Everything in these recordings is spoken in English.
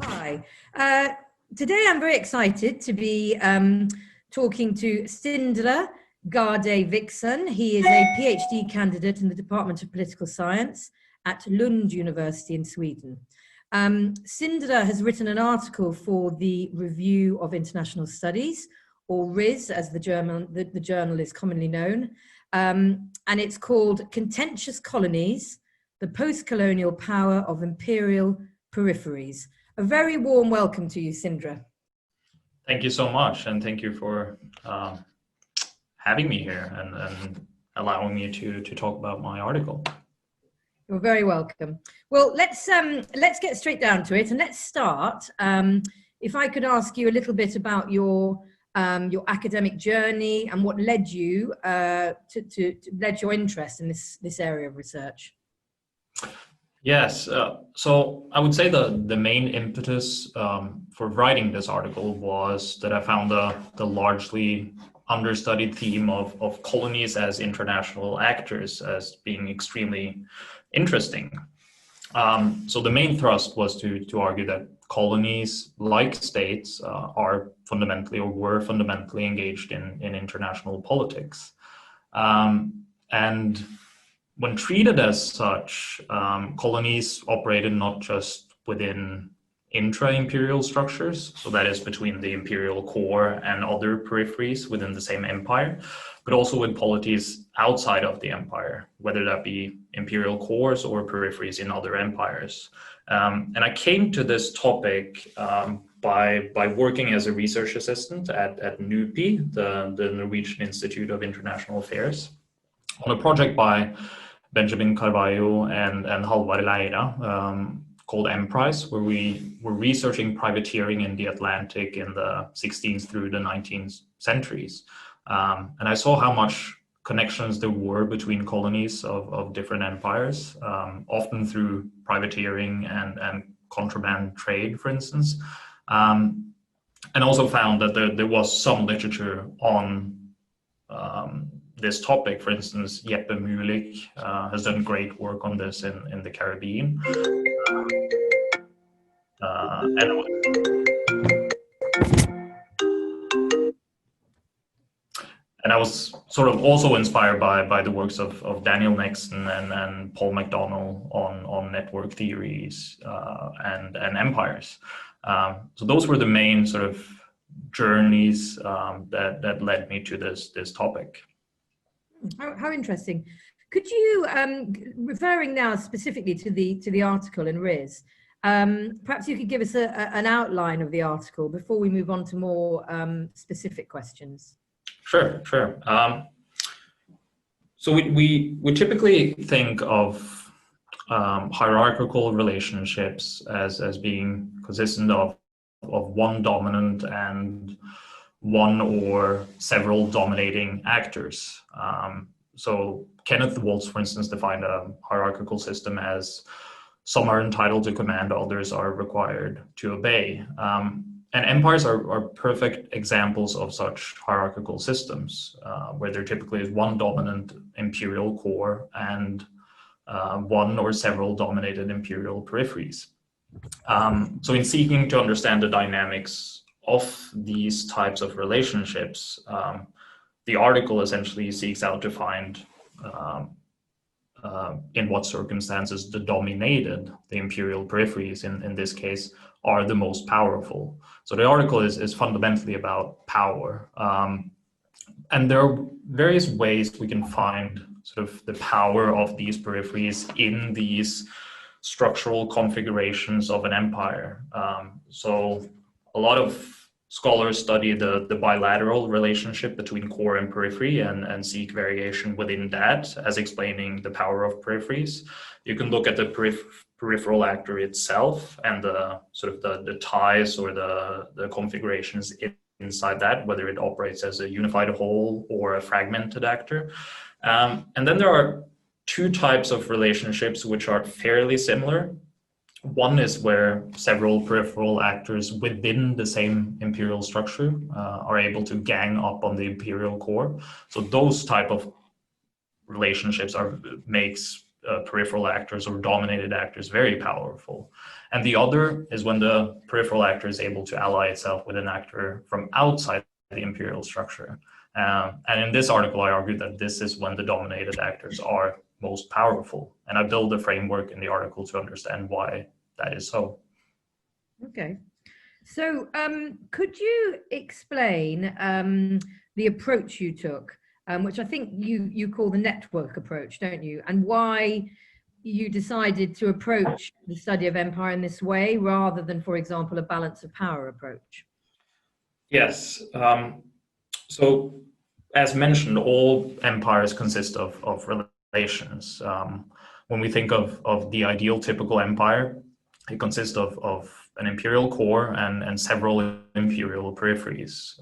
Hi. Today I'm very excited to be talking to Sindre Gade Viksand. He is a PhD candidate in the Department of Political Science at Lund University in Sweden. Sindre has written an article for the Review of International Studies, or RIS as the journal is commonly known, and it's called Contentious Colonies, the Post-Colonial Power of Imperial Peripheries. A very warm welcome to you, Sindre. Thank you so much, and thank you for having me here and allowing me to talk about my article. You're very welcome. Well, let's get straight down to it, and let's start. If I could ask you a little bit about your academic journey and what led you led your interest in this area of research. Yes, so I would say the main impetus for writing this article was that I found the largely understudied theme of colonies as international actors as being extremely interesting. So the main thrust was to argue that colonies, like states, are fundamentally or were fundamentally engaged in international politics. And when treated as such, colonies operated not just within intra-imperial structures, so that is between the imperial core and other peripheries within the same empire, but also with polities outside of the empire, whether that be imperial cores or peripheries in other empires. And I came to this topic by working as a research assistant at NUPI, the Norwegian Institute of International Affairs, on a project by Benjamin Carvalho and Halvard Leira called Emprise, where we were researching privateering in the Atlantic in the 16th through the 19th centuries. And I saw how much connections there were between colonies of different empires, often through privateering and contraband trade, for instance. And also found that there was some literature on this topic. For instance, Jeppe Mulik has done great work on this in the Caribbean. And I was sort of also inspired by the works of Daniel Nexton and Paul McDonnell on network theories and empires. So those were the main sort of journeys that led me to this topic. How interesting. Could you, referring now specifically to the article in RIS, perhaps you could give us an outline of the article before we move on to more specific questions. Sure. So we typically think of hierarchical relationships as being consistent of one dominant and one or several dominating actors. So Kenneth Waltz, for instance, defined a hierarchical system as some are entitled to command, others are required to obey. And empires are perfect examples of such hierarchical systems, where there typically is one dominant imperial core and one or several dominated imperial peripheries. So in seeking to understand the dynamics of these types of relationships, the article essentially seeks out to find in what circumstances the dominated, the imperial peripheries in this case, are the most powerful. So the article is fundamentally about power. And there are various ways we can find sort of the power of these peripheries in these structural configurations of an empire. So a lot of scholars study the bilateral relationship between core and periphery and seek variation within that as explaining the power of peripheries. You can look at the peripheral actor itself and the sort of the ties or the configurations inside that, whether it operates as a unified whole or a fragmented actor. And then there are two types of relationships which are fairly similar. One is where several peripheral actors within the same imperial structure are able to gang up on the imperial core. So those type of relationships makes peripheral actors or dominated actors very powerful. And the other is when the peripheral actor is able to ally itself with an actor from outside the imperial structure. And in this article, I argue that this is when the dominated actors are most powerful. And I build a framework in the article to understand why that is so. Okay. So could you explain the approach you took, which I think you call the network approach, don't you? And why you decided to approach the study of empire in this way rather than, for example, a balance of power approach? Yes. So as mentioned, all empires consist of relations. When we think of the ideal typical empire, it consists of an imperial core and several imperial peripheries.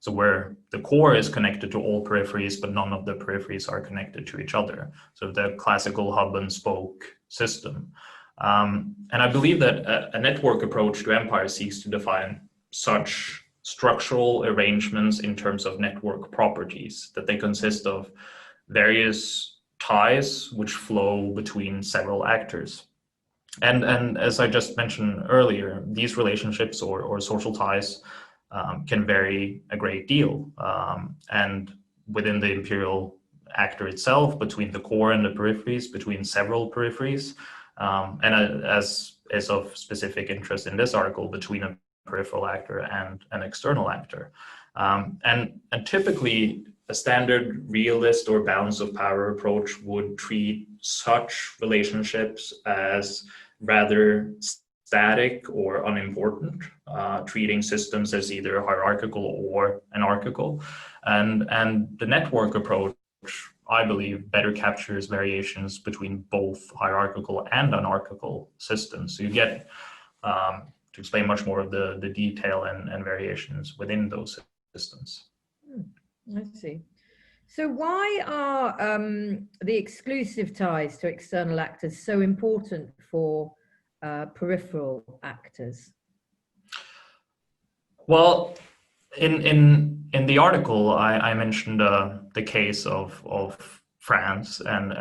So where the core is connected to all peripheries, but none of the peripheries are connected to each other. So the classical hub and spoke system. And I believe that a network approach to empire seeks to define such structural arrangements in terms of network properties, that they consist of various ties which flow between several actors. And as I just mentioned earlier, these relationships or social ties can vary a great deal. And within the imperial actor itself, between the core and the peripheries, between several peripheries, and as is of specific interest in this article, between a peripheral actor and an external actor. And typically, a standard realist or balance of power approach would treat such relationships as rather static or unimportant, treating systems as either hierarchical or anarchical. And the network approach, I believe, better captures variations between both hierarchical and anarchical systems. So you get to explain much more of the detail and variations within those systems. I see. So why are the exclusive ties to external actors so important for peripheral actors? Well, in the article, I mentioned the case of France and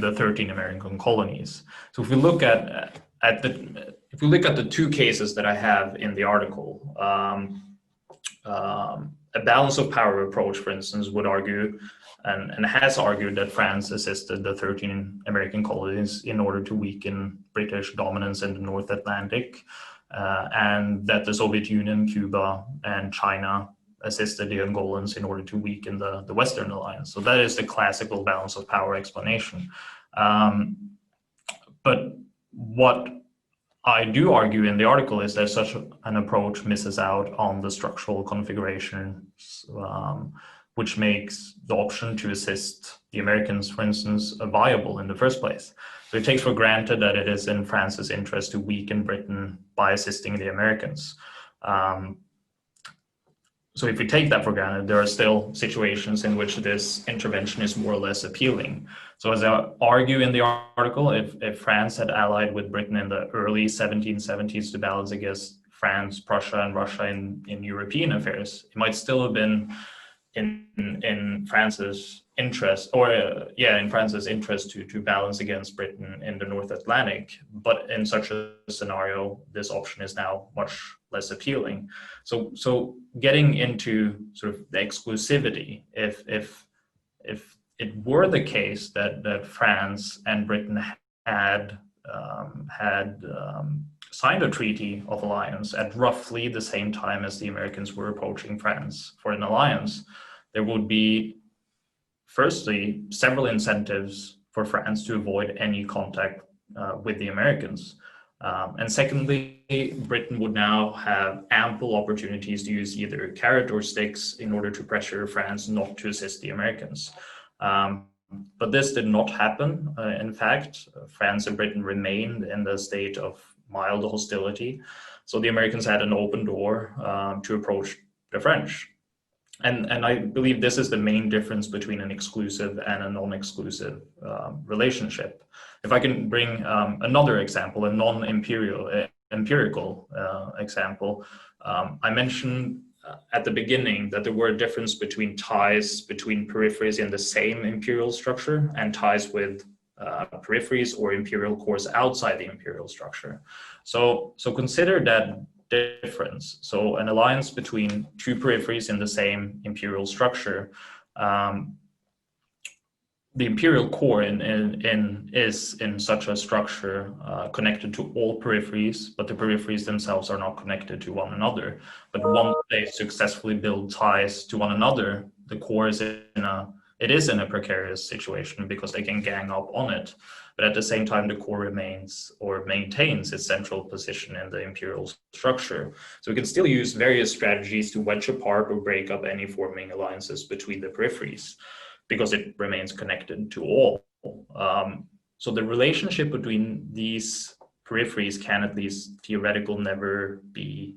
the 13 American colonies. So if we look at the two cases that I have in the article, a balance of power approach, for instance, would argue and has argued that France assisted the 13 American colonies in order to weaken British dominance in the North Atlantic, and that the Soviet Union, Cuba, and China assisted the Angolans in order to weaken the Western alliance. So that is the classical balance of power explanation. But what I do argue in the article is that such an approach misses out on the structural configurations, which makes the option to assist the Americans, for instance, viable in the first place. So it takes for granted that it is in France's interest to weaken Britain by assisting the Americans. So if we take that for granted, there are still situations in which this intervention is more or less appealing. So as I argue in the article, if France had allied with Britain in the early 1770s to balance against France, Prussia, and Russia in European affairs, it might still have been in France's interest, in France's interest to balance against Britain in the North Atlantic. But in such a scenario, this option is now much less appealing. So getting into sort of the exclusivity, if it were the case that France and Britain had signed a treaty of alliance at roughly the same time as the Americans were approaching France for an alliance, there would be, firstly, several incentives for France to avoid any contact with the Americans. And secondly, Britain would now have ample opportunities to use either carrot or sticks in order to pressure France not to assist the Americans. But this did not happen. In fact, France and Britain remained in the state of mild hostility. So the Americans had an open door to approach the French. And I believe this is the main difference between an exclusive and a non-exclusive relationship. If I can bring another example, a non-empirical example, I mentioned at the beginning that there were a difference between ties between peripheries in the same imperial structure and ties with peripheries or imperial cores outside the imperial structure. So consider that difference. So an alliance between two peripheries in the same imperial structure. The imperial core is in such a structure connected to all peripheries, but the peripheries themselves are not connected to one another. But once they successfully build ties to one another, the core is in a precarious situation because they can gang up on it. But at the same time, the core remains or maintains its central position in the imperial structure. So we can still use various strategies to wedge apart or break up any forming alliances between the peripheries, because it remains connected to all. So the relationship between these peripheries can, at least theoretically, never be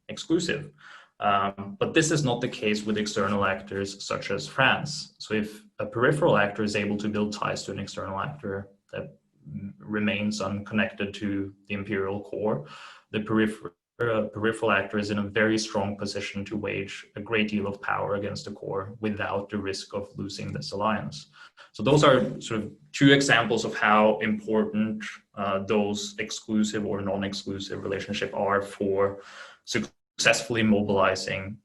exclusive. But this is not the case with external actors such as France. So if a peripheral actor is able to build ties to an external actor that remains unconnected to the imperial core, the peripheral actor is in a very strong position to wage a great deal of power against the core without the risk of losing this alliance. So those are sort of two examples of how important those exclusive or non-exclusive relationships are for successfully mobilizing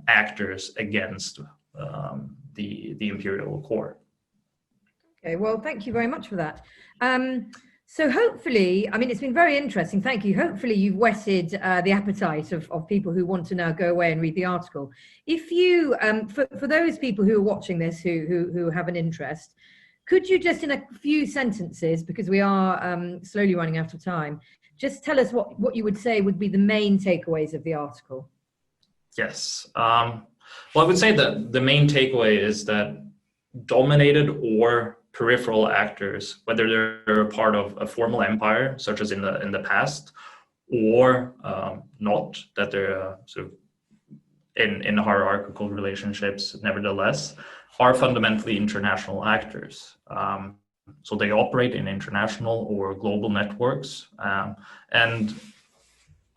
actors against the imperial core. Okay, well, thank you very much for that. So hopefully, I mean, it's been very interesting. Thank you. Hopefully you've whetted the appetite of people who want to now go away and read the article. If you, for those people who are watching this, who have an interest, could you just in a few sentences, because we are slowly running out of time, just tell us what you would say would be the main takeaways of the article? Yes. Well, I would say that the main takeaway is that dominated or peripheral actors, whether they're a part of a formal empire, such as in the past, or not, that they're sort of in hierarchical relationships, nevertheless, are fundamentally international actors. So they operate in international or global networks. And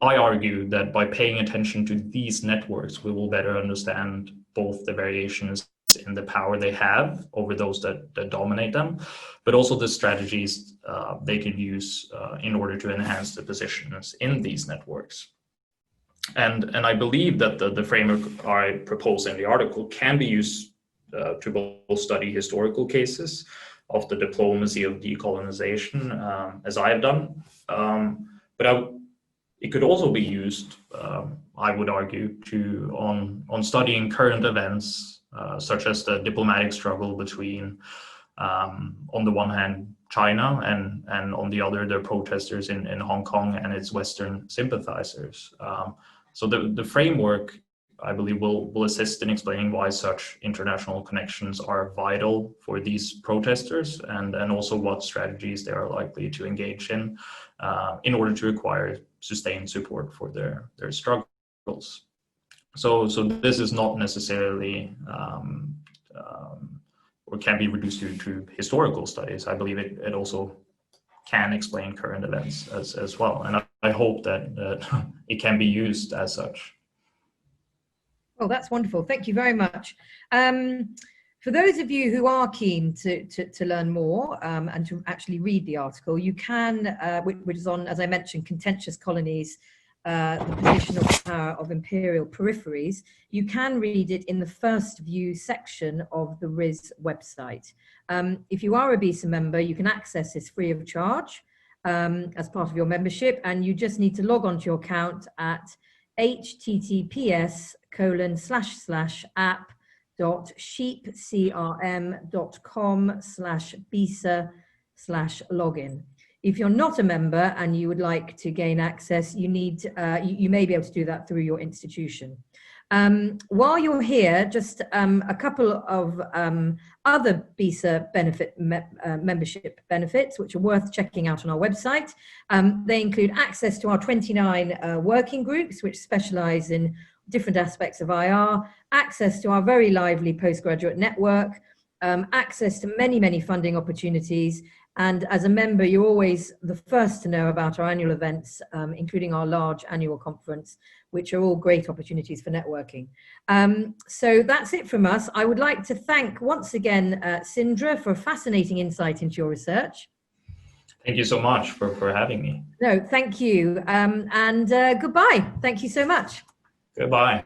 I argue that by paying attention to these networks, we will better understand both the variations in the power they have over those that dominate them, but also the strategies they could use in order to enhance the positions in these networks. And I believe that the framework I propose in the article can be used to both study historical cases of the diplomacy of decolonization, as I have done, but it could also be used, I would argue, on studying current events, such as the diplomatic struggle between, on the one hand, China, and on the other, the protesters in Hong Kong and its Western sympathizers. So the framework, I believe, will assist in explaining why such international connections are vital for these protesters, and also what strategies they are likely to engage in order to acquire sustained support for their struggles. So this is not necessarily or can be reduced to historical studies. I believe it also can explain current events as well, and I hope that it can be used as such. Oh, that's wonderful. Thank you very much. For those of you who are keen to learn more and to actually read the article, you can, which is on, as I mentioned, Contentious Colonies, the Positional Power of Imperial Peripheries. You can read it in the first view section of the RIS website. If you are a BISA member, you can access this free of charge as part of your membership, and you just need to log on to your account at https://app.sheepcrm.com/bisa/login. If you're not a member and you would like to gain access, you may be able to do that through your institution. While you're here, just a couple of other BISA membership benefits, which are worth checking out on our website. They include access to our 29 working groups, which specialize in different aspects of IR, access to our very lively postgraduate network, access to many, many funding opportunities. And as a member, you're always the first to know about our annual events, including our large annual conference, which are all great opportunities for networking. So that's it from us. I would like to thank once again, Sindre, for a fascinating insight into your research. Thank you so much for having me. No, thank you. And goodbye. Thank you so much. Goodbye.